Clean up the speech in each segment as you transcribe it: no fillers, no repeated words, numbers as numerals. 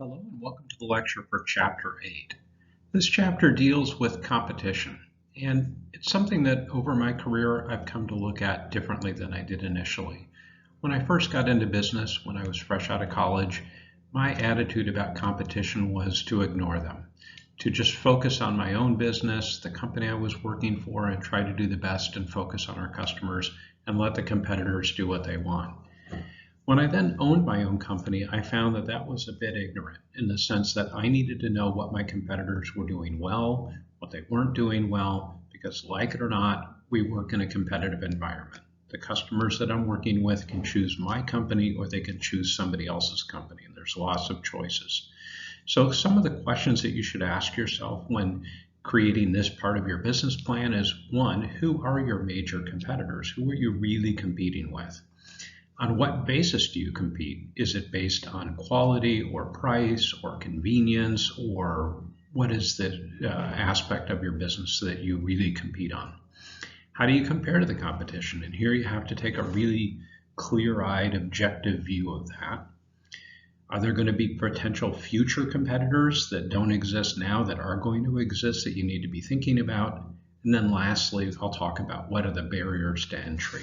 Hello and welcome to the lecture for Chapter 8. This chapter deals with competition, and it's something that over my career I've come to look at differently than I did initially. When I first got into business, when I was fresh out of college, my attitude about competition was to ignore them, to just focus on my own business, the company I was working for, and try to do the best and focus on our customers and let the competitors do what they want. When I then owned my own company, I found that that was a bit ignorant in the sense that I needed to know what my competitors were doing well, what they weren't doing well, because like it or not, we work in a competitive environment. The customers that I'm working with can choose my company or they can choose somebody else's company, and there's lots of choices. So some of the questions that you should ask yourself when creating this part of your business plan is, one, who are your major competitors? Who are you really competing with? On what basis do you compete? Is it based on quality or price or convenience, or what is the aspect of your business that you really compete on? How do you compare to the competition? And here you have to take a really clear-eyed, objective view of that. Are there going to be potential future competitors that don't exist now that are going to exist that you need to be thinking about? And then lastly, I'll talk about what are the barriers to entry.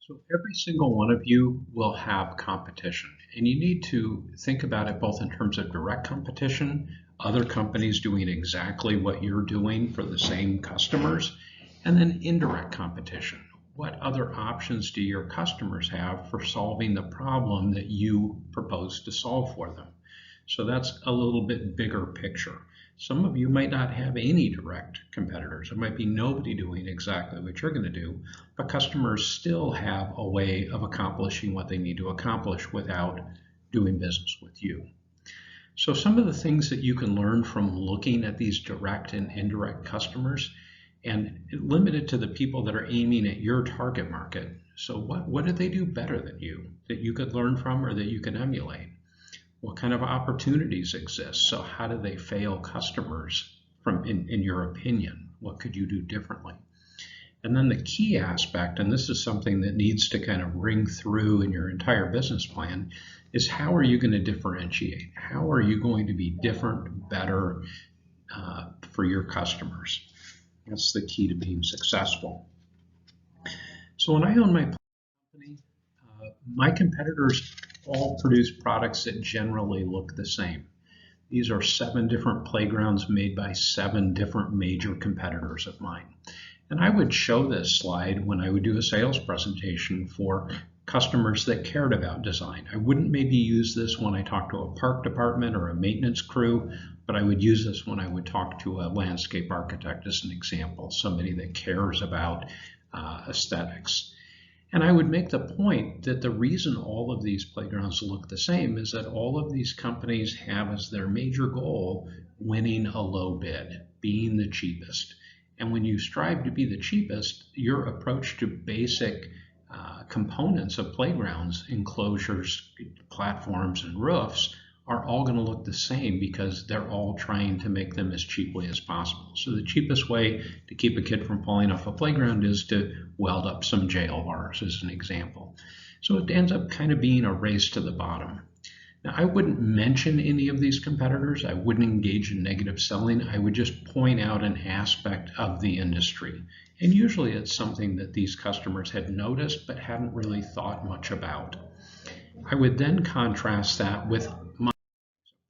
So every single one of you will have competition, and you need to think about it both in terms of direct competition, other companies doing exactly what you're doing for the same customers, and then indirect competition. What other options do your customers have for solving the problem that you propose to solve for them? So that's a little bit bigger picture. Some of you might not have any direct competitors. There might be nobody doing exactly what you're going to do, but customers still have a way of accomplishing what they need to accomplish without doing business with you. So some of the things that you can learn from looking at these direct and indirect customers, and limited to the people that are aiming at your target market. So what do they do better than you that you could learn from or that you can emulate? What kind of opportunities exist? So how do they fail customers in your opinion? What could you do differently? And then the key aspect, and this is something that needs to kind of ring through in your entire business plan, is how are you going to differentiate? How are you going to be different, better for your customers? That's the key to being successful. So when I own my company, my competitors all produce products that generally look the same. These are 7 different playgrounds made by 7 different major competitors of mine. And I would show this slide when I would do a sales presentation for customers that cared about design. I wouldn't maybe use this when I talk to a park department or a maintenance crew, but I would use this when I would talk to a landscape architect as an example, somebody that cares about aesthetics. And I would make the point that the reason all of these playgrounds look the same is that all of these companies have as their major goal winning a low bid, being the cheapest. And when you strive to be the cheapest, your approach to basic components of playgrounds, enclosures, platforms, and roofs are all going to look the same because they're all trying to make them as cheaply as possible. So the cheapest way to keep a kid from falling off a playground is to weld up some jail bars, as an example. So it ends up kind of being a race to the bottom. Now, I wouldn't mention any of these competitors. I wouldn't engage in negative selling. I would just point out an aspect of the industry. And usually it's something that these customers had noticed but hadn't really thought much about. I would then contrast that with my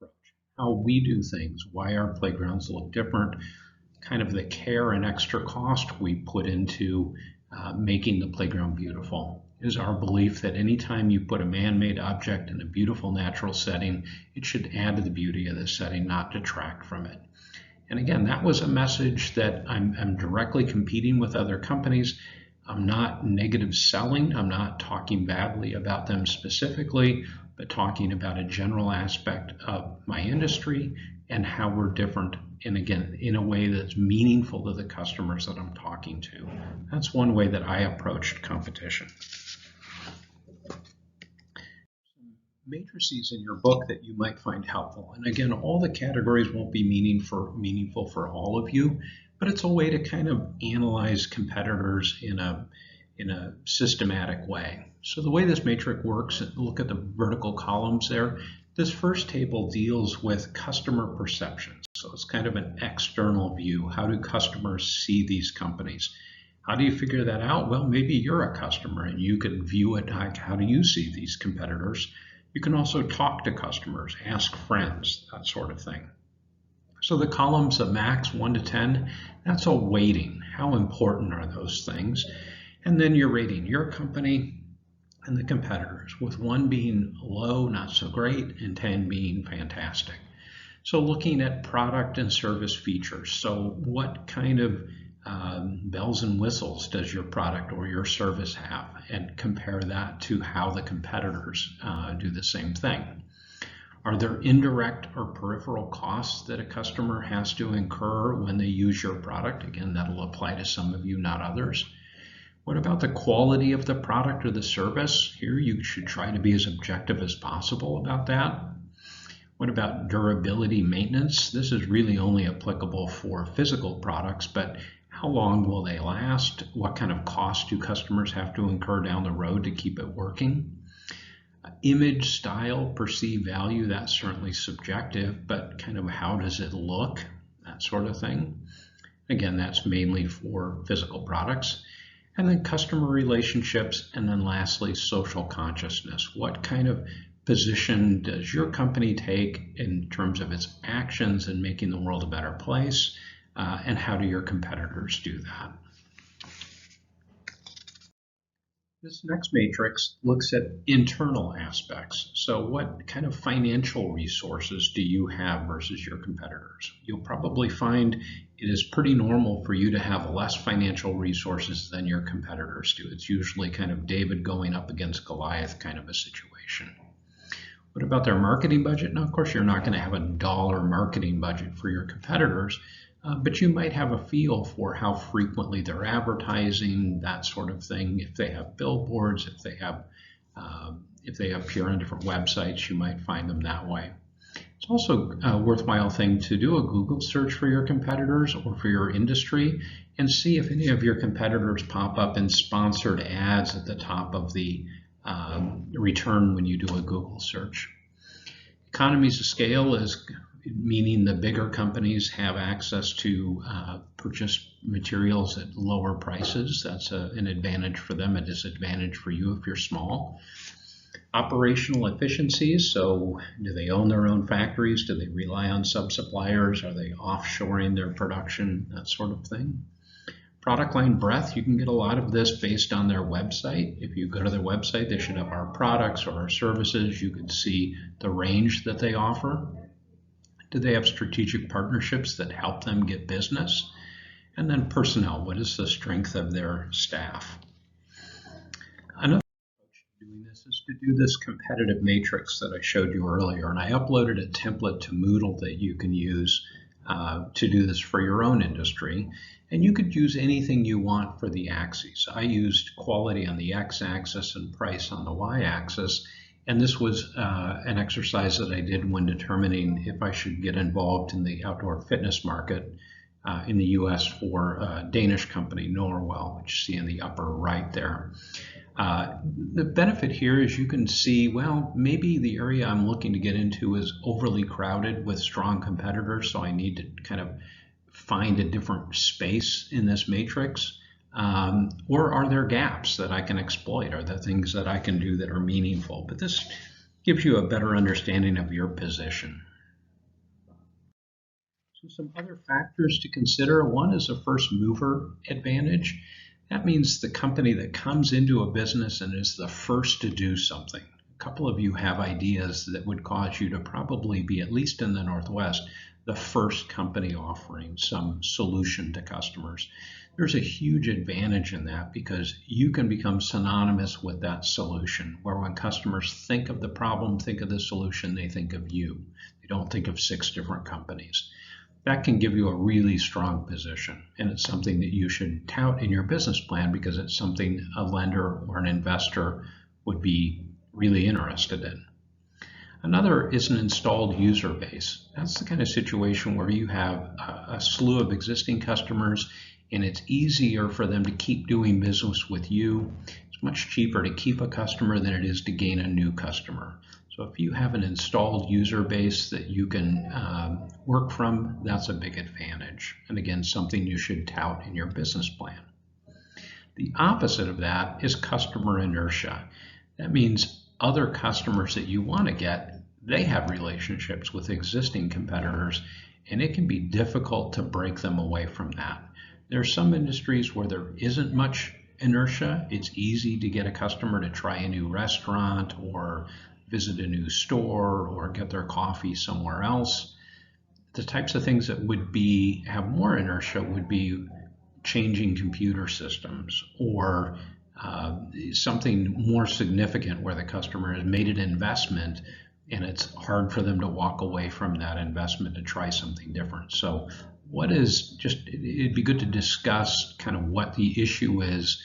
approach, how we do things, why our playgrounds look different, kind of the care and extra cost we put into making the playground beautiful. It is our belief that anytime you put a man-made object in a beautiful natural setting, it should add to the beauty of the setting, not detract from it. And again, that was a message that I'm directly competing with other companies. I'm not negative selling. I'm not talking badly about them specifically, but talking about a general aspect of my industry and how we're different, and again, in a way that's meaningful to the customers that I'm talking to. That's one way that I approached competition. Matrices in your book that you might find helpful. And again, all the categories won't be meaningful for all of you, but it's a way to kind of analyze competitors in in a systematic way. So the way this matrix works, look at the vertical columns there. This first table deals with customer perceptions. So it's kind of an external view. How do customers see these companies? How do you figure that out? Well, maybe you're a customer and you can view it like, how do you see these competitors? You can also talk to customers, ask friends, that sort of thing. So the columns of max 1 to 10, that's a weighting. How important are those things? And then you're rating your company and the competitors, with 1 being low, not so great, and 10 being fantastic. So looking at product and service features. So what kind of bells and whistles does your product or your service have, and compare that to how the competitors do the same thing. Are there indirect or peripheral costs that a customer has to incur when they use your product? Again, that'll apply to some of you, not others. What about the quality of the product or the service? Here you should try to be as objective as possible about that. What about durability maintenance? This is really only applicable for physical products, but how long will they last? What kind of cost do customers have to incur down the road to keep it working? Image, style, perceived value, that's certainly subjective, but kind of how does it look? That sort of thing. Again, that's mainly for physical products. And then customer relationships, and then lastly, social consciousness. What kind of position does your company take in terms of its actions in making the world a better place? And how do your competitors do that? This next matrix looks at internal aspects. So what kind of financial resources do you have versus your competitors? You'll probably find it is pretty normal for you to have less financial resources than your competitors do. It's usually kind of David going up against Goliath kind of a situation. What about their marketing budget? Now, of course, you're not going to have a dollar marketing budget for your competitors, but you might have a feel for how frequently they're advertising, that sort of thing. If they have billboards, if they appear on different websites, you might find them that way. It's also a worthwhile thing to do a Google search for your competitors or for your industry and see if any of your competitors pop up in sponsored ads at the top of the return when you do a Google search. Economies of scale is meaning the bigger companies have access to purchase materials at lower prices. That's an advantage for them, a disadvantage for you if you're small. Operational efficiencies, so do they own their own factories? Do they rely on sub-suppliers? Are they offshoring their production? That sort of thing. Product line breadth, you can get a lot of this based on their website. If you go to their website, they should have our products or our services. You can see the range that they offer. Do they have strategic partnerships that help them get business? And then personnel, what is the strength of their staff? Another approach to doing this is to do this competitive matrix that I showed you earlier. And I uploaded a template to Moodle that you can use to do this for your own industry. And you could use anything you want for the axes. I used quality on the x-axis and price on the y-axis. And this was an exercise that I did when determining if I should get involved in the outdoor fitness market in the US for a Danish company, Norwell, which you see in the upper right there. The benefit here is you can see, well, maybe the area I'm looking to get into is overly crowded with strong competitors, so I need to kind of find a different space in this matrix. Or are there gaps that I can exploit? Are there things that I can do that are meaningful? But this gives you a better understanding of your position. So some other factors to consider. One is a first mover advantage. That means the company that comes into a business and is the first to do something. A couple of you have ideas that would cause you to probably be, at least in the Northwest, the first company offering some solution to customers. There's a huge advantage in that because you can become synonymous with that solution, where when customers think of the problem, think of the solution, they think of you. They don't think of 6 different companies. That can give you a really strong position, and it's something that you should tout in your business plan because it's something a lender or an investor would be really interested in. Another is an installed user base. That's the kind of situation where you have a slew of existing customers and it's easier for them to keep doing business with you. It's much cheaper to keep a customer than it is to gain a new customer. So if you have an installed user base that you can work from, that's a big advantage. And again, something you should tout in your business plan. The opposite of that is customer inertia. That means other customers that you want to get, they have relationships with existing competitors, and it can be difficult to break them away from that. There are some industries where there isn't much inertia. It's easy to get a customer to try a new restaurant or visit a new store or get their coffee somewhere else. The types of things that would have more inertia would be changing computer systems or something more significant where the customer has made an investment and it's hard for them to walk away from that investment to try something different. So it'd be good to discuss kind of what the issue is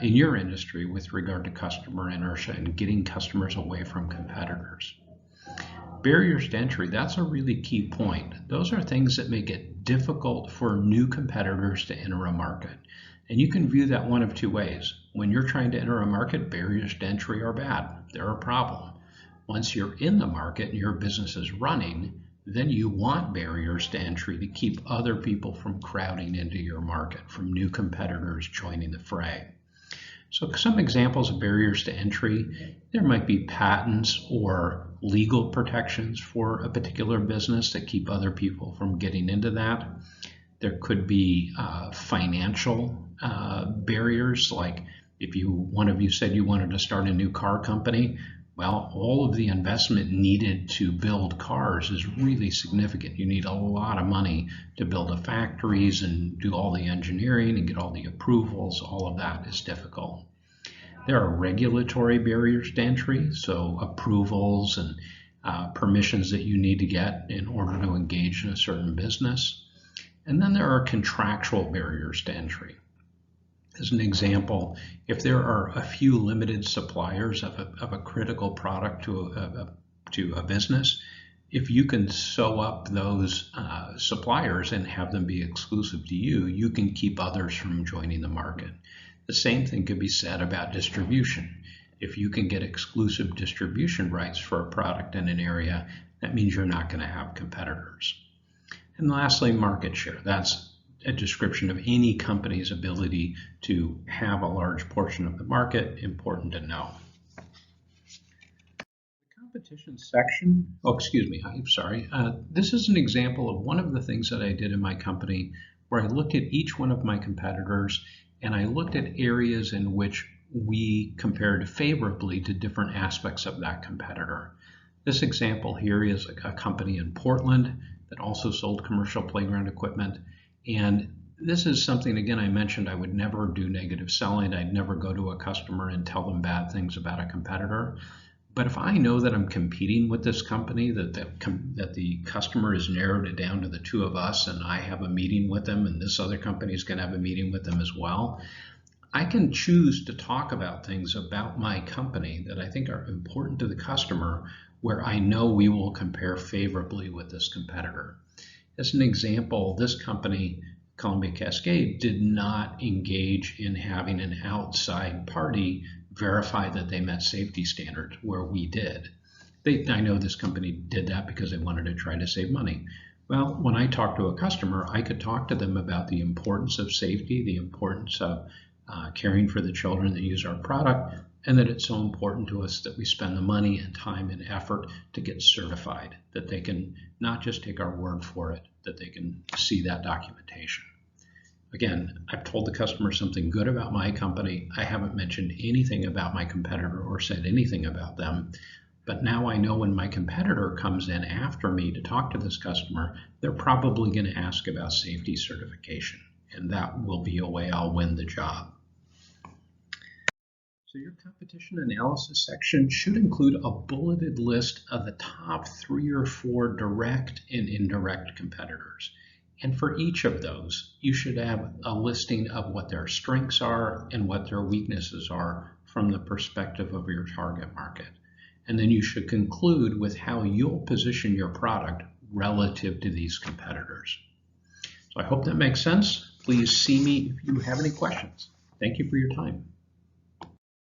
in your industry with regard to customer inertia and getting customers away from competitors. Barriers to entry, that's a really key point. Those are things that make it difficult for new competitors to enter a market. And you can view that one of two ways. When you're trying to enter a market, barriers to entry are bad. They're a problem. Once you're in the market and your business is running, then you want barriers to entry to keep other people from crowding into your market, from new competitors joining the fray. So some examples of barriers to entry, there might be patents or legal protections for a particular business that keep other people from getting into that. There could be financial barriers, like if one of you said you wanted to start a new car company, well, all of the investment needed to build cars is really significant. You need a lot of money to build the factories and do all the engineering and get all the approvals. All of that is difficult. There are regulatory barriers to entry, so approvals and permissions that you need to get in order to engage in a certain business. And then there are contractual barriers to entry. As an example, if there are a few limited suppliers of a critical product to a business, if you can sew up those suppliers and have them be exclusive to you, you can keep others from joining the market. The same thing could be said about distribution. If you can get exclusive distribution rights for a product in an area, that means you're not going to have competitors. And lastly, market share. That's a description of any company's ability to have a large portion of the market. Important to know. The competition section, I'm sorry. This is an example of one of the things that I did in my company where I looked at each one of my competitors and I looked at areas in which we compared favorably to different aspects of that competitor. This example here is a company in Portland that also sold commercial playground equipment. And this is something, again, I mentioned I would never do negative selling. I'd never go to a customer and tell them bad things about a competitor. But if I know that I'm competing with this company, that the customer has narrowed it down to the two of us and I have a meeting with them and this other company is going to have a meeting with them as well, I can choose to talk about things about my company that I think are important to the customer where I know we will compare favorably with this competitor. As an example, this company, Columbia Cascade, did not engage in having an outside party verify that they met safety standards where we did. I know this company did that because they wanted to try to save money. Well, when I talked to a customer, I could talk to them about the importance of safety, the importance of caring for the children that use our product, and that it's so important to us that we spend the money and time and effort to get certified, that they can not just take our word for it, that they can see that documentation. Again, I've told the customer something good about my company. I haven't mentioned anything about my competitor or said anything about them. But now I know when my competitor comes in after me to talk to this customer, they're probably going to ask about safety certification. And that will be a way I'll win the job. So your competition analysis section should include a bulleted list of the top 3 or 4 direct and indirect competitors. And for each of those, you should have a listing of what their strengths are and what their weaknesses are from the perspective of your target market. And then you should conclude with how you'll position your product relative to these competitors. So I hope that makes sense. Please see me if you have any questions. Thank you for your time.